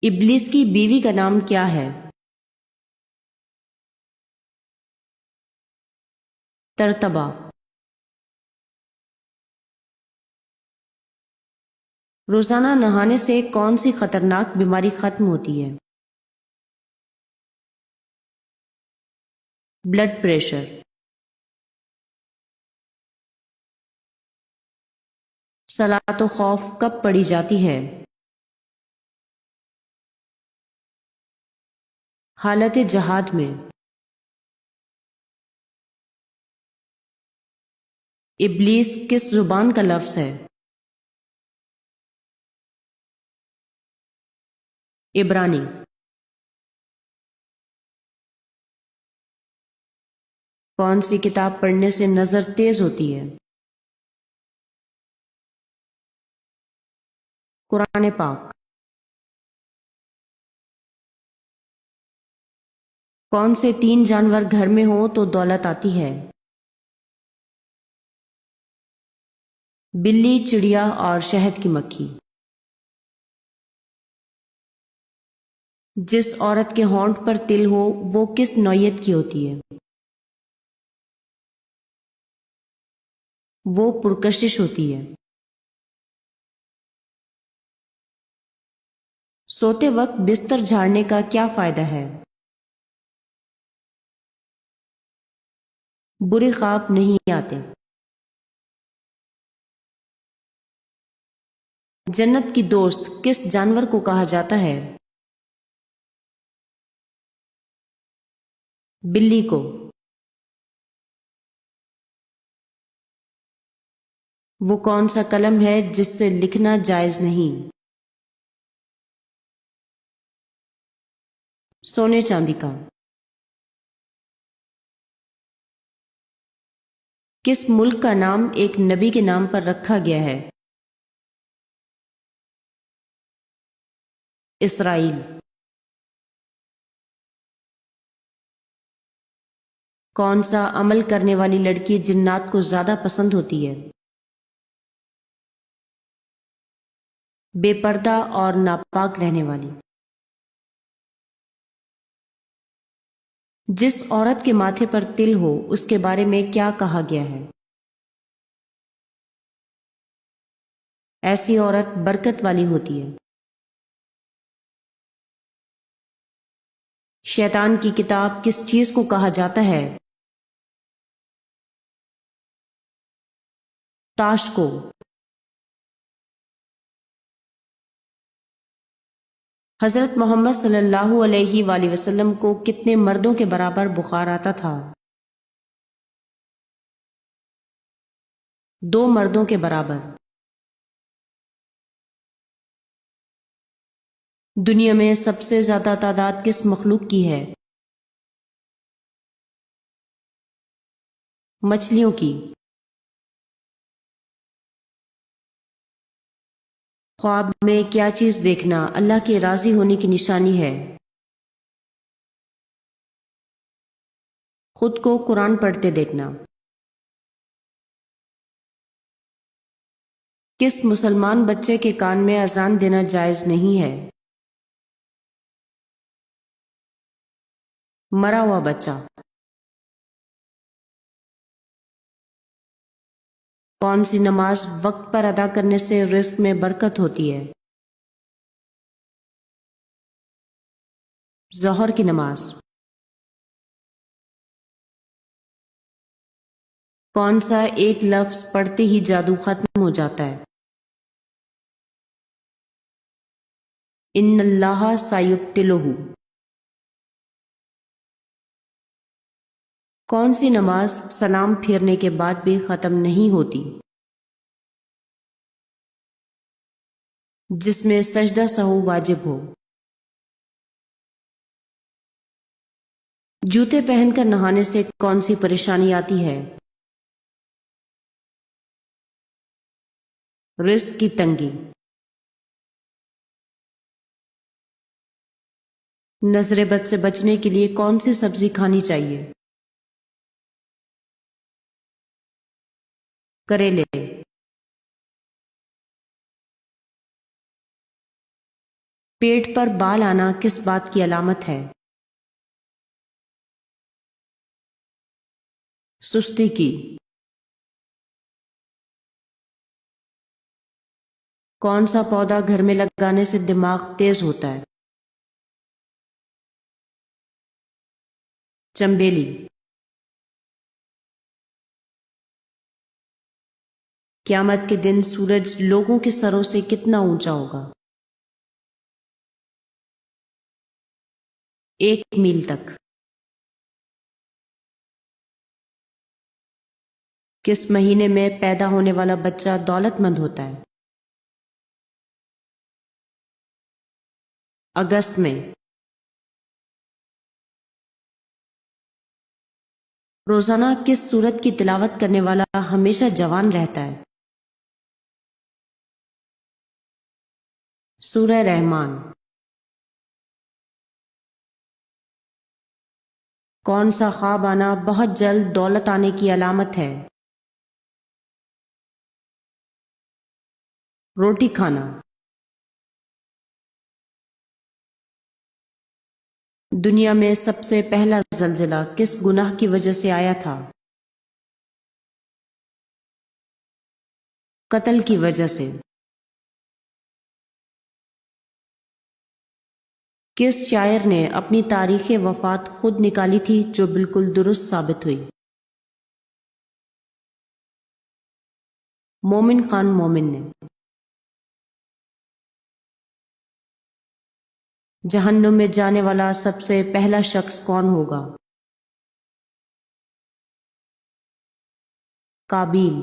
ابلیس کی بیوی کا نام کیا ہے؟ ترتبہ۔ روزانہ نہانے سے کون سی خطرناک بیماری ختم ہوتی ہے؟ Blood pressure. صلاۃ و خوف کب پڑھی جاتی ہے؟ حالت جہاد میں۔ ابلیس کس زبان کا لفظ ہے؟ عبرانی۔ کون سی کتاب پڑھنے سے نظر تیز ہوتی ہے؟ قرآن پاک۔ کون سے 3 جانور گھر میں ہوں تو دولت آتی ہے؟ بلی، چڑیا اور شہد کی مکھی۔ جس عورت کے ہونٹ پر تل ہو وہ کس نوعیت کی ہوتی ہے؟ وہ پرکشش ہوتی ہے۔ سوتے وقت بستر جھاڑنے کا کیا فائدہ ہے؟ برے خواب نہیں آتے۔ جنت کی دوست کس جانور کو کہا جاتا ہے؟ بلی کو۔ وہ کون سا قلم ہے جس سے لکھنا جائز نہیں؟ سونے چاندی کا۔ کس ملک کا نام ایک نبی کے نام پر رکھا گیا ہے؟ اسرائیل۔ کون سا عمل کرنے والی لڑکی جنات کو زیادہ پسند ہوتی ہے؟ بے پردہ اور ناپاک رہنے والی۔ جس عورت کے ماتھے پر تل ہو اس کے بارے میں کیا کہا گیا ہے؟ ایسی عورت برکت والی ہوتی ہے۔ شیطان کی کتاب کس چیز کو کہا جاتا ہے؟ تاش کو۔ حضرت محمد صلی اللہ علیہ وآلہ وسلم کو کتنے مردوں کے برابر بخار آتا تھا؟ 2 مردوں کے برابر۔ دنیا میں سب سے زیادہ تعداد کس مخلوق کی ہے؟ مچھلیوں کی۔ خواب میں کیا چیز دیکھنا اللہ کے راضی ہونے کی نشانی ہے؟ خود کو قرآن پڑھتے دیکھنا۔ کس مسلمان بچے کے کان میں اذان دینا جائز نہیں ہے؟ مرا ہوا بچہ۔ کون سی نماز وقت پر ادا کرنے سے رزق میں برکت ہوتی ہے؟ ظہر کی نماز۔ کون سا ایک لفظ پڑھتے ہی جادو ختم ہو جاتا ہے؟ ان اللہ سیبطلہ۔ کون سی نماز سلام پھیرنے کے بعد بھی ختم نہیں ہوتی؟ جس میں سجدہ سہو واجب ہو۔ جوتے پہن کر نہانے سے کون سی پریشانی آتی ہے؟ رزق کی تنگی۔ نظر بد سے بچنے کے لیے کون سی سبزی کھانی چاہیے؟ کریلے۔ پیٹ پر بال آنا کس بات کی علامت ہے؟ سستی کی۔ کون سا پودا گھر میں لگانے سے دماغ تیز ہوتا ہے؟ چنبیلی۔ قیامت کے دن سورج لوگوں کے سروں سے کتنا اونچا ہوگا؟ 1 میل تک۔ کس مہینے میں پیدا ہونے والا بچہ دولت مند ہوتا ہے؟ اگست میں۔ روزانہ کس سورت کی تلاوت کرنے والا ہمیشہ جوان رہتا ہے؟ سورہ رحمان۔ کون سا خواب آنا بہت جلد دولت آنے کی علامت ہے؟ روٹی کھانا۔ دنیا میں سب سے پہلا زلزلہ کس گناہ کی وجہ سے آیا تھا؟ قتل کی وجہ سے۔ کس شاعر نے اپنی تاریخ وفات خود نکالی تھی جو بالکل درست ثابت ہوئی؟ مومن خان مومن نے۔ جہنم میں جانے والا سب سے پہلا شخص کون ہوگا؟ قابیل۔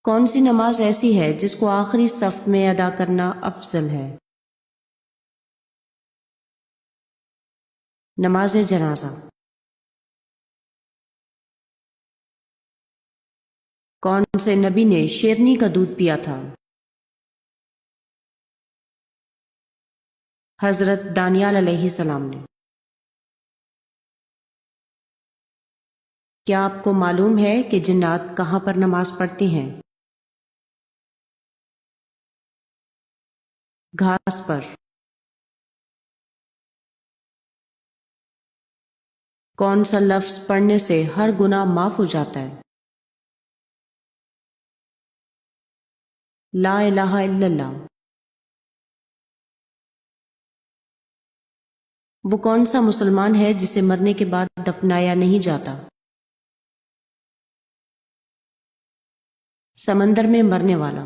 کون سی نماز ایسی ہے جس کو آخری صف میں ادا کرنا افضل ہے؟ نماز جنازہ۔ کون سے نبی نے شیرنی کا دودھ پیا تھا؟ حضرت دانیال علیہ السلام نے۔ کیا آپ کو معلوم ہے کہ جنات کہاں پر نماز پڑھتے ہیں؟ گھاس پر۔ کون سا لفظ پڑھنے سے ہر گناہ معاف ہو جاتا ہے؟ لا الہ الا اللہ۔ وہ کون سا مسلمان ہے جسے مرنے کے بعد دفنایا نہیں جاتا؟ سمندر میں مرنے والا۔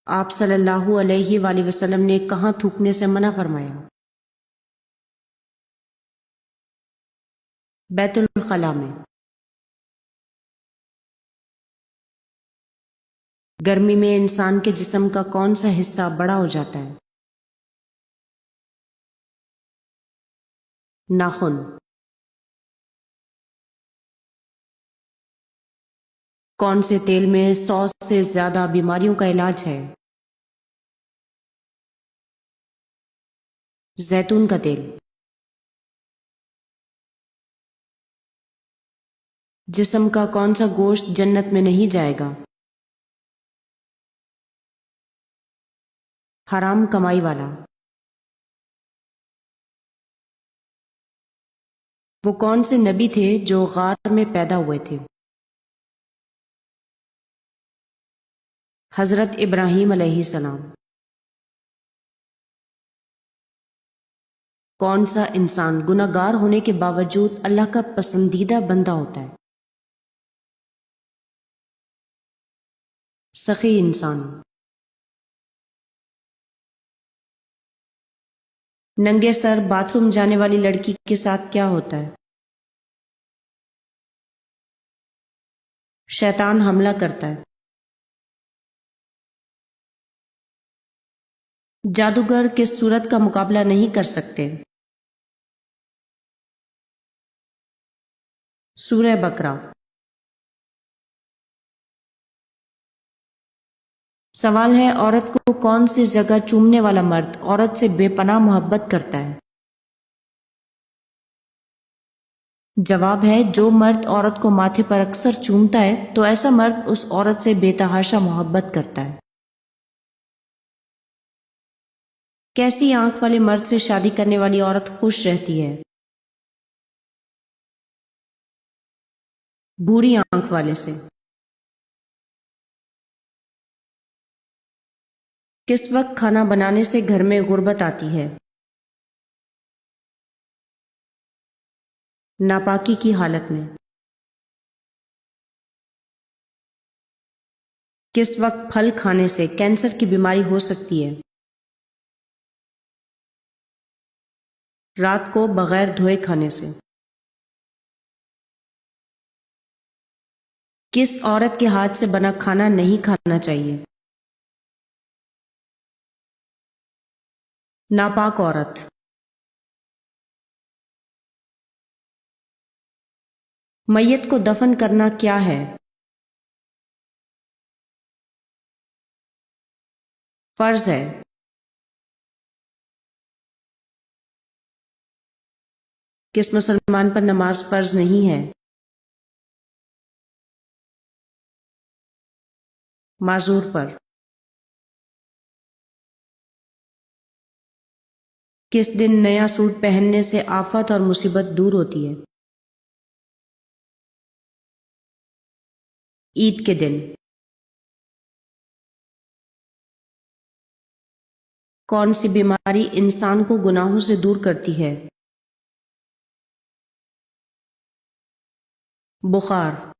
آپ صلی اللہ علیہ وآلہ وسلم نے کہاں تھوکنے سے منع فرمایا؟ بیت الخلاء میں۔ گرمی میں انسان کے جسم کا کون سا حصہ بڑا ہو جاتا ہے؟ ناخن۔ کون سے تیل میں 100 سے زیادہ بیماریوں کا علاج ہے؟ زیتون کا تیل۔ جسم کا کون سا گوشت جنت میں نہیں جائے گا؟ حرام کمائی والا۔ وہ کون سے نبی تھے جو غار میں پیدا ہوئے تھے؟ حضرت ابراہیم علیہ السلام۔ کون سا انسان گناہ گار ہونے کے باوجود اللہ کا پسندیدہ بندہ ہوتا ہے؟ سخی انسان۔ ننگے سر باتھ روم جانے والی لڑکی کے ساتھ کیا ہوتا ہے؟ شیطان حملہ کرتا ہے۔ جادوگر کس صورت کا مقابلہ نہیں کر سکتے؟ سورہ بقرہ۔ سوال ہے، عورت کو کون سی جگہ چومنے والا مرد عورت سے بے پناہ محبت کرتا ہے؟ جواب ہے جو مرد عورت کو ماتھے پر اکثر چومتا ہے تو ایسا مرد اس عورت سے بے تحاشا محبت کرتا ہے۔ کیسی آنکھ والے مرد سے شادی کرنے والی عورت خوش رہتی ہے؟ بری آنکھ والے سے۔ کس وقت کھانا بنانے سے گھر میں غربت آتی ہے؟ ناپاکی کی حالت میں۔ کس وقت پھل کھانے سے کینسر کی بیماری ہو سکتی ہے؟ رات کو بغیر دھوئے کھانے سے۔ کس عورت کے ہاتھ سے بنا کھانا نہیں کھانا چاہیے؟ ناپاک عورت۔ میت کو دفن کرنا کیا ہے؟ فرض ہے۔ کس مسلمان پر نماز فرض نہیں ہے؟ معذور پر۔ کس دن نیا سوٹ پہننے سے آفت اور مصیبت دور ہوتی ہے؟ عید کے دن۔ کون سی بیماری انسان کو گناہوں سے دور کرتی ہے؟ بخار۔